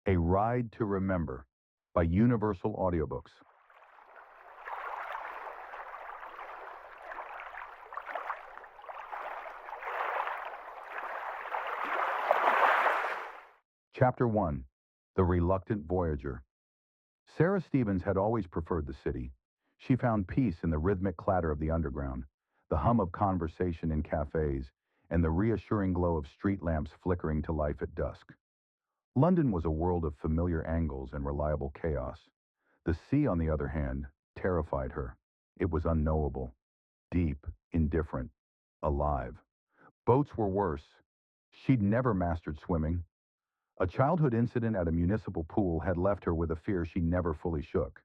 A Ride to Remember by Universal Audiobooks. Chapter 1. The Reluctant Voyager. Sarah Stevens had always preferred the city. She found peace in the rhythmic clatter of the underground, the hum of conversation in cafes, and the reassuring glow of street lamps flickering to life at dusk. London was a world of familiar angles and reliable chaos. The sea, on the other hand, terrified her. It was unknowable, deep, indifferent, alive. Boats were worse. She'd never mastered swimming. A childhood incident at a municipal pool had left her with a fear she never fully shook.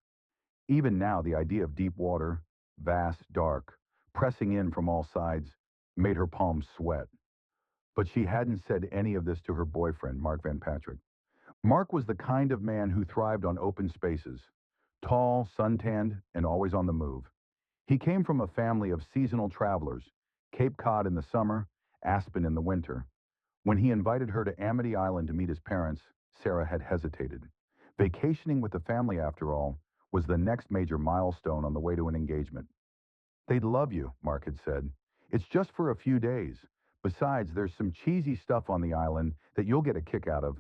Even now, the idea of deep water, vast, dark, pressing in from all sides, made her palms sweat. But she hadn't said any of this to her boyfriend, Mark Van Patrick. Mark was the kind of man who thrived on open spaces, tall, suntanned, and always on the move. He came from a family of seasonal travelers, Cape Cod in the summer, Aspen in the winter. When he invited her to Amity Island to meet his parents, Sarah had hesitated. Vacationing with the family, after all, was the next major milestone on the way to an engagement. "They'd love you," Mark had said. "It's just for a few days. Besides, there's some cheesy stuff on the island that you'll get a kick out of,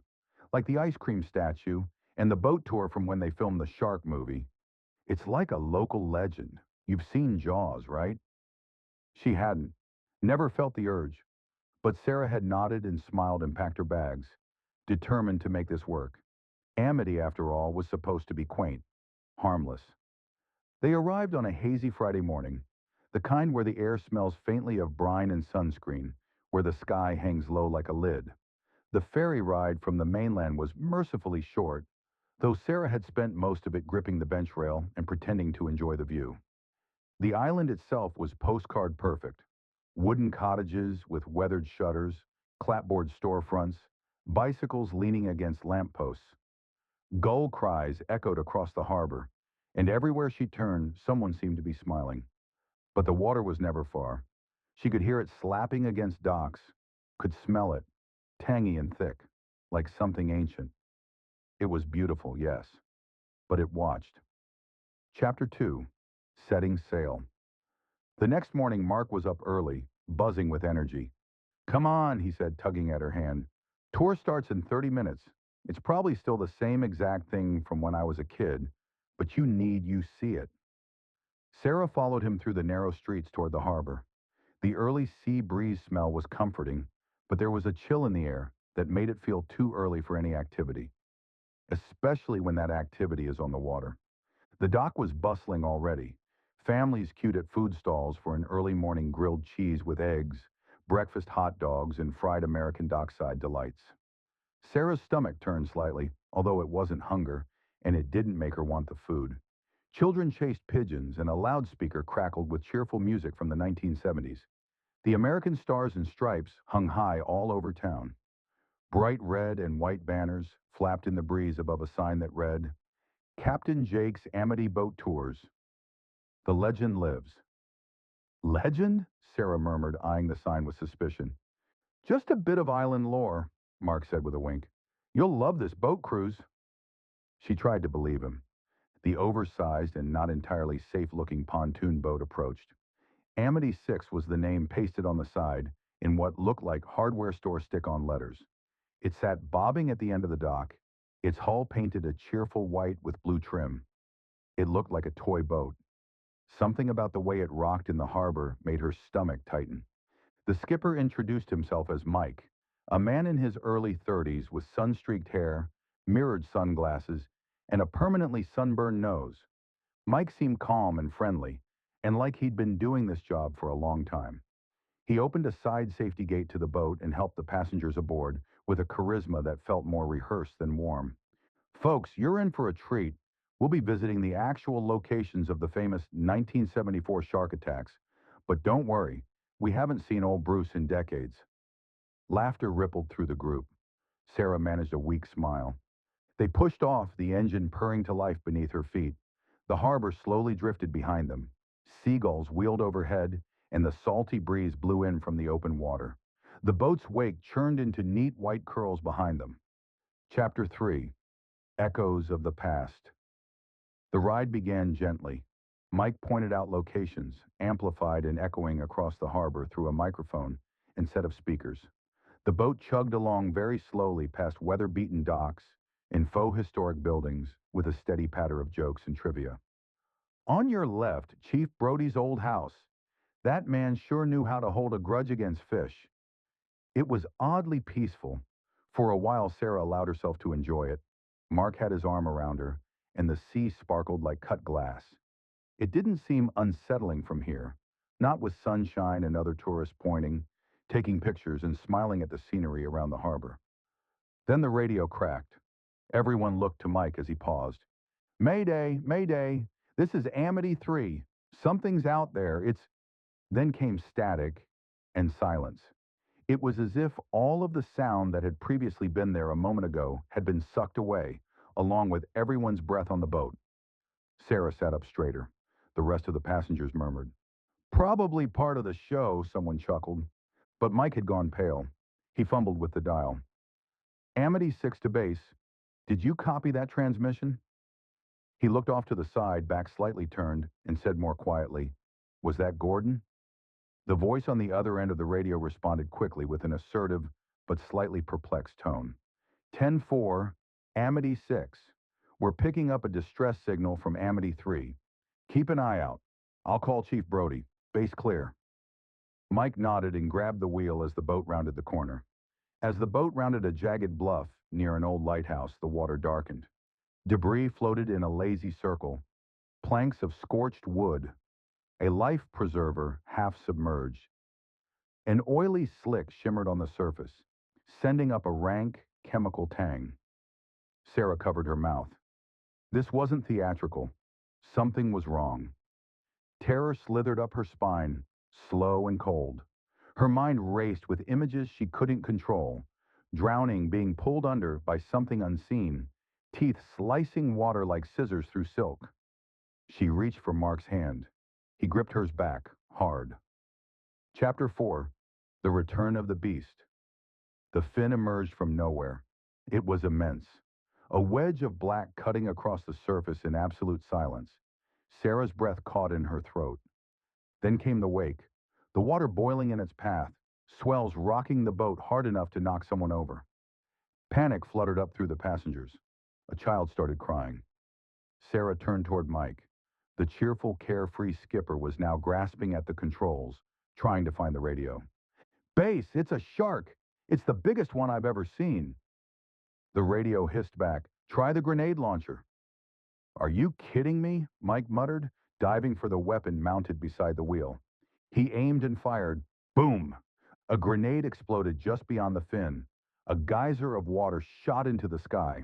like the ice cream statue and the boat tour from when they filmed the Shark movie. It's like a local legend. You've seen Jaws, right?" She hadn't. Never felt the urge. But Sarah had nodded and smiled and packed her bags, determined to make this work. Amity, after all, was supposed to be quaint, harmless. They arrived on a hazy Friday morning, the kind where the air smells faintly of brine and sunscreen, where the sky hangs low like a lid. The ferry ride from the mainland was mercifully short, though Sarah had spent most of it gripping the bench rail and pretending to enjoy the view. The island itself was postcard perfect. Wooden cottages with weathered shutters, clapboard storefronts, bicycles leaning against lampposts. Gull cries echoed across the harbor, and everywhere she turned, someone seemed to be smiling. But the water was never far. She could hear it slapping against docks, could smell it, tangy and thick, like something ancient. It was beautiful, yes, but it watched. Chapter 2. Setting Sail. The next morning, Mark was up early, buzzing with energy. "Come on," he said, tugging at her hand. "Tour starts in 30 minutes. It's probably still the same exact thing from when I was a kid, but you see it." Sarah followed him through the narrow streets toward the harbor. The early sea breeze smell was comforting, but there was a chill in the air that made it feel too early for any activity, especially when that activity is on the water. The dock was bustling already. Families queued at food stalls for an early morning grilled cheese with eggs, breakfast hot dogs, and fried American dockside delights. Sarah's stomach turned slightly, although it wasn't hunger, and it didn't make her want the food. Children chased pigeons, and a loudspeaker crackled with cheerful music from the 1970s. The American Stars and Stripes hung high all over town. Bright red and white banners flapped in the breeze above a sign that read, "Captain Jake's Amity Boat Tours. The legend lives." "Legend?" Sarah murmured, eyeing the sign with suspicion. "Just a bit of island lore," Mark said with a wink. "You'll love this boat cruise." She tried to believe him. The oversized and not entirely safe-looking pontoon boat approached. Amity 6 was the name pasted on the side in what looked like hardware store stick-on letters. It sat bobbing at the end of the dock, its hull painted a cheerful white with blue trim. It looked like a toy boat. Something about the way it rocked in the harbor made her stomach tighten. The skipper introduced himself as Mike, a man in his early 30s with sun-streaked hair, mirrored sunglasses, and a permanently sunburned nose. Mike seemed calm and friendly, and like he'd been doing this job for a long time. He opened a side safety gate to the boat and helped the passengers aboard with a charisma that felt more rehearsed than warm. "Folks, you're in for a treat. We'll be visiting the actual locations of the famous 1974 shark attacks. But don't worry, we haven't seen old Bruce in decades." Laughter rippled through the group. Sarah managed a weak smile. They pushed off, the engine purring to life beneath her feet. The harbor slowly drifted behind them. Seagulls wheeled overhead, and the salty breeze blew in from the open water. The boat's wake churned into neat white curls behind them. Chapter 3. Echoes of the past. The ride began gently. Mike pointed out locations, amplified and echoing across the harbor through a microphone and set of speakers. The boat chugged along very slowly past weather-beaten docks and faux historic buildings with a steady patter of jokes and trivia. On your left, Chief Brody's old house. That man sure knew how to hold a grudge against fish. It was oddly peaceful. For a while, Sarah allowed herself to enjoy it. Mark had his arm around her, and the sea sparkled like cut glass. It didn't seem unsettling from here, not with sunshine and other tourists pointing, taking pictures, and smiling at the scenery around the harbor. Then the radio cracked. Everyone looked to Mike as he paused. Mayday, Mayday, this is Amity 3. Something's out there. Then came static and silence. It was as if all of the sound that had previously been there a moment ago had been sucked away, along with everyone's breath on the boat. Sarah sat up straighter. The rest of the passengers murmured. Probably part of the show, someone chuckled. But Mike had gone pale. He fumbled with the dial. Amity 6 to base. Did you copy that transmission? He looked off to the side, back slightly turned, and said more quietly, Was that Gordon? The voice on the other end of the radio responded quickly with an assertive but slightly perplexed tone. 10-4, Amity 6. We're picking up a distress signal from Amity 3. Keep an eye out. I'll call Chief Brody. Base clear. Mike nodded and grabbed the wheel as the boat rounded the corner. As the boat rounded a jagged bluff near an old lighthouse, the water darkened. Debris floated in a lazy circle. Planks of scorched wood. A life preserver half submerged. An oily slick shimmered on the surface, sending up a rank, chemical tang. Sarah covered her mouth. This wasn't theatrical. Something was wrong. Terror slithered up her spine, slow and cold. Her mind raced with images she couldn't control, drowning, being pulled under by something unseen, teeth slicing water like scissors through silk. She reached for Mark's hand. He gripped hers back, hard. Chapter 4. The Return of the Beast. The fin emerged from nowhere. It was immense. A wedge of black cutting across the surface in absolute silence. Sarah's breath caught in her throat. Then came the wake, the water boiling in its path, swells rocking the boat hard enough to knock someone over. Panic fluttered up through the passengers. A child started crying. Sarah turned toward Mike. The cheerful, carefree skipper was now grasping at the controls, trying to find the radio. Base, it's a shark. It's the biggest one I've ever seen. The radio hissed back. Try the grenade launcher. Are you kidding me? Mike muttered, diving for the weapon mounted beside the wheel. He aimed and fired. Boom! A grenade exploded just beyond the fin. A geyser of water shot into the sky.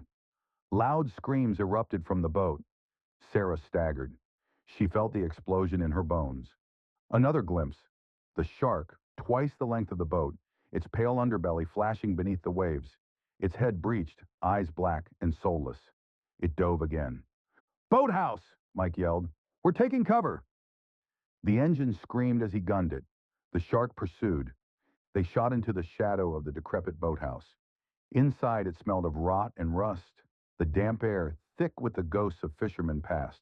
Loud screams erupted from the boat. Sarah staggered. She felt the explosion in her bones. Another glimpse. The shark, twice the length of the boat, its pale underbelly flashing beneath the waves. Its head breached, eyes black and soulless. It dove again. Boathouse! Mike yelled. We're taking cover! The engine screamed as he gunned it. The shark pursued. They shot into the shadow of the decrepit boathouse. Inside it smelled of rot and rust. The damp air, thick with the ghosts of fishermen, passed.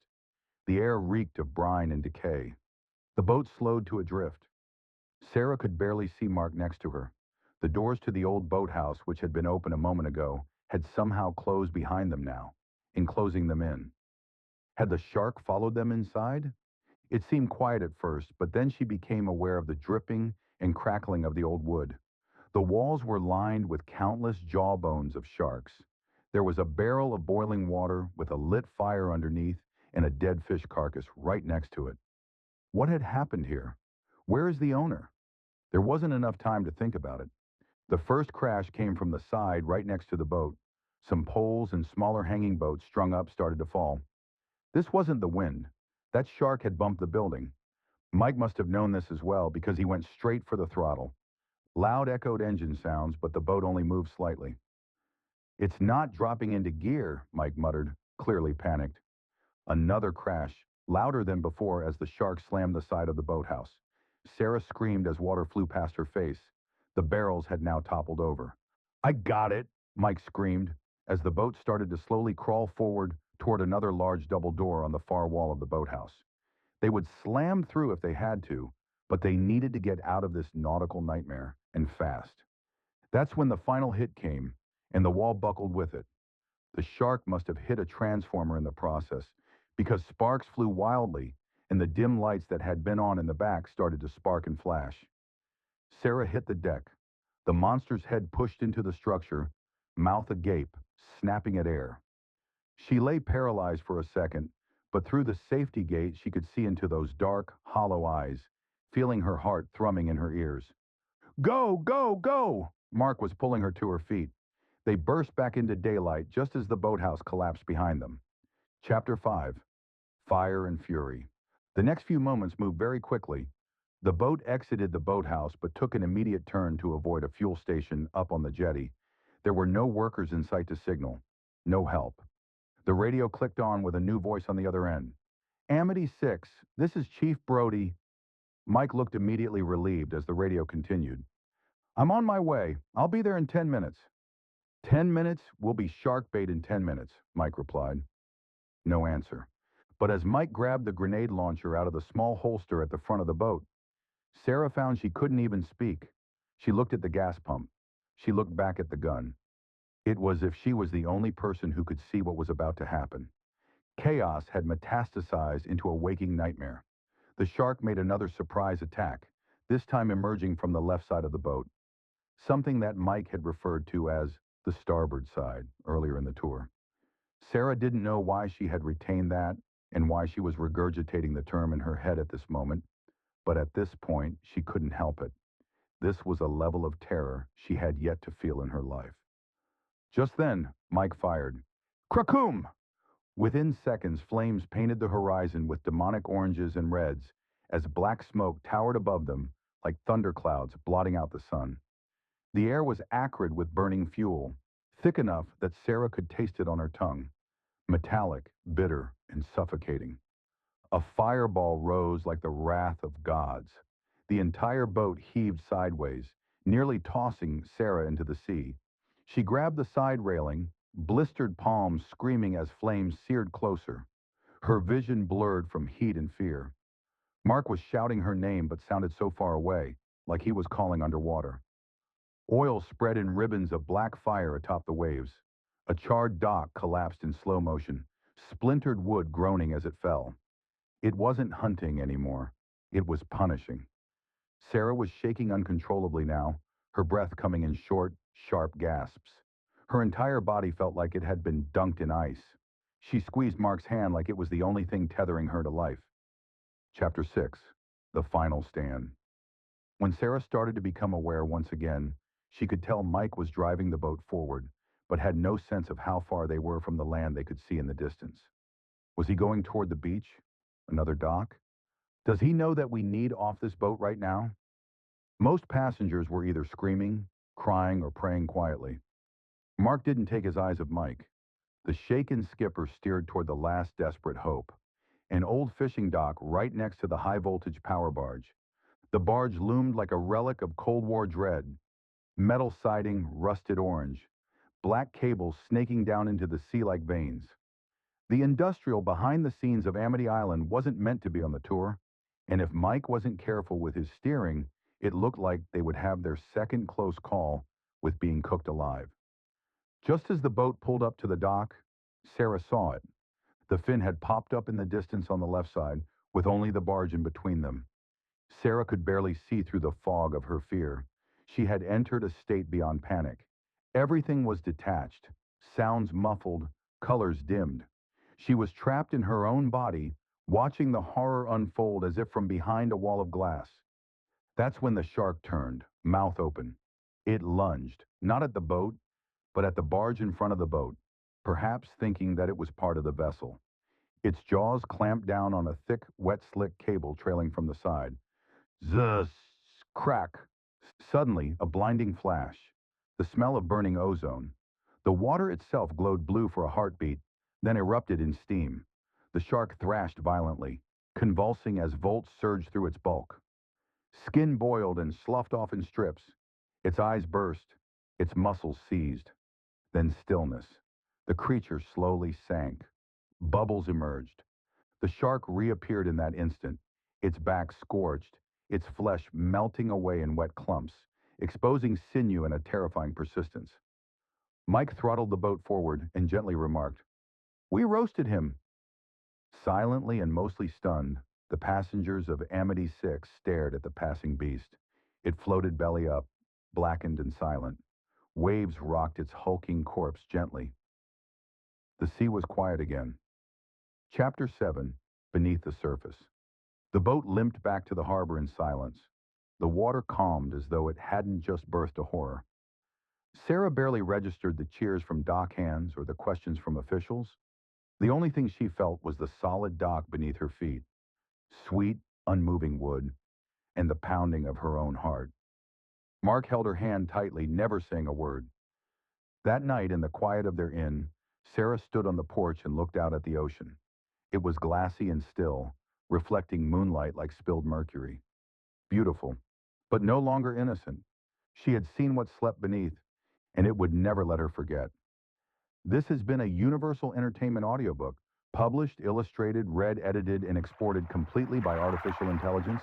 The air reeked of brine and decay. The boat slowed to a drift. Sarah could barely see Mark next to her. The doors to the old boathouse, which had been open a moment ago, had somehow closed behind them now, enclosing them in. Had the shark followed them inside? It seemed quiet at first, but then she became aware of the dripping and crackling of the old wood. The walls were lined with countless jawbones of sharks. There was a barrel of boiling water with a lit fire underneath and a dead fish carcass right next to it. What had happened here? Where is the owner? There wasn't enough time to think about it. The first crash came from the side right next to the boat. Some poles and smaller hanging boats strung up started to fall. This wasn't the wind. That shark had bumped the building. Mike must have known this as well because he went straight for the throttle. Loud echoed engine sounds, but the boat only moved slightly. It's not dropping into gear, Mike muttered, clearly panicked. Another crash, louder than before as the shark slammed the side of the boathouse. Sarah screamed as water flew past her face. The barrels had now toppled over. I got it, Mike screamed. as the boat started to slowly crawl forward toward another large double door on the far wall of the boathouse. They would slam through if they had to, but they needed to get out of this nautical nightmare, and fast. That's when the final hit came, and the wall buckled with it. The shark must have hit a transformer in the process, because sparks flew wildly, and the dim lights that had been on in the back started to spark and flash. Sarah hit the deck. The monster's head pushed into the structure, mouth agape, snapping at air. She lay paralyzed for a second, but through the safety gate she could see into those dark, hollow eyes, feeling her heart thrumming in her ears. Go, go, go! Mark was pulling her to her feet. They burst back into daylight just as the boathouse collapsed behind them. Chapter 5. Fire and Fury. The next few moments moved very quickly. The boat exited the boathouse but took an immediate turn to avoid a fuel station up on the jetty. There were no workers in sight to signal. No help. The radio clicked on with a new voice on the other end. Amity 6, this is Chief Brody. Mike looked immediately relieved as the radio continued. I'm on my way. I'll be there in 10 minutes. 10 minutes? We'll be shark bait in 10 minutes, Mike replied. No answer. But as Mike grabbed the grenade launcher out of the small holster at the front of the boat, Sarah found she couldn't even speak. She looked at the gas pump. She looked back at the gun. It was as if she was the only person who could see what was about to happen. Chaos had metastasized into a waking nightmare. The shark made another surprise attack, this time emerging from the left side of the boat, something that Mike had referred to as the starboard side earlier in the tour. Sarah didn't know why she had retained that and why she was regurgitating the term in her head at this moment, but at this point she couldn't help it. This was a level of terror she had yet to feel in her life. Just then, Mike fired. Krakoom! Within seconds, flames painted the horizon with demonic oranges and reds as black smoke towered above them like thunderclouds blotting out the sun. The air was acrid with burning fuel, thick enough that Sarah could taste it on her tongue, metallic, bitter, and suffocating. A fireball rose like the wrath of gods. The entire boat heaved sideways, nearly tossing Sarah into the sea. She grabbed the side railing, blistered palms screaming as flames seared closer. Her vision blurred from heat and fear. Mark was shouting her name but sounded so far away, like he was calling underwater. Oil spread in ribbons of black fire atop the waves. A charred dock collapsed in slow motion, splintered wood groaning as it fell. It wasn't hunting anymore. It was punishing. Sarah was shaking uncontrollably now, her breath coming in short, sharp gasps. Her entire body felt like it had been dunked in ice. She squeezed Mark's hand like it was the only thing tethering her to life. Chapter 6. The Final Stand. When Sarah started to become aware once again, she could tell Mike was driving the boat forward, but had no sense of how far they were from the land they could see in the distance. Was he going toward the beach? Another dock? Does he know that we need off this boat right now? Most passengers were either screaming, crying, or praying quietly. Mark didn't take his eyes off Mike. The shaken skipper steered toward the last desperate hope, an old fishing dock right next to the high-voltage power barge. The barge loomed like a relic of Cold War dread. Metal siding, rusted orange. Black cables snaking down into the sea like veins. The industrial behind the scenes of Amity Island wasn't meant to be on the tour, and if Mike wasn't careful with his steering, it looked like they would have their second close call with being cooked alive. Just as the boat pulled up to the dock, Sarah saw it. The fin had popped up in the distance on the left side, with only the barge in between them. Sarah could barely see through the fog of her fear. She had entered a state beyond panic. Everything was detached, sounds muffled, colors dimmed. She was trapped in her own body, watching the horror unfold as if from behind a wall of glass. That's when the shark turned, mouth open. It lunged, not at the boat, but at the barge in front of the boat, perhaps thinking that it was part of the vessel. Its jaws clamped down on a thick, wet slick cable trailing from the side. Zzz, crack. Suddenly, a blinding flash. The smell of burning ozone. The water itself glowed blue for a heartbeat, then erupted in steam. The shark thrashed violently, convulsing as volts surged through its bulk. Skin boiled and sloughed off in strips. Its eyes burst, its muscles seized. Then stillness. The creature slowly sank. Bubbles emerged. The shark reappeared in that instant, its back scorched, its flesh melting away in wet clumps, exposing sinew in a terrifying persistence. Mike throttled the boat forward and gently remarked, "We roasted him." Silently and mostly stunned, the passengers of Amity 6 stared at the passing beast. It floated belly up, blackened and silent. Waves rocked its hulking corpse gently. The sea was quiet again. Chapter 7, Beneath the Surface. The boat limped back to the harbor in silence. The water calmed as though it hadn't just birthed a horror. Sarah barely registered the cheers from dock hands or the questions from officials. The only thing she felt was the solid dock beneath her feet, sweet, unmoving wood, and the pounding of her own heart. Mark held her hand tightly, never saying a word. That night, in the quiet of their inn, Sarah stood on the porch and looked out at the ocean. It was glassy and still, reflecting moonlight like spilled mercury. Beautiful, but no longer innocent. She had seen what slept beneath, and it would never let her forget. This has been a Universal Entertainment audiobook, published, illustrated, read, edited, and exported completely by artificial intelligence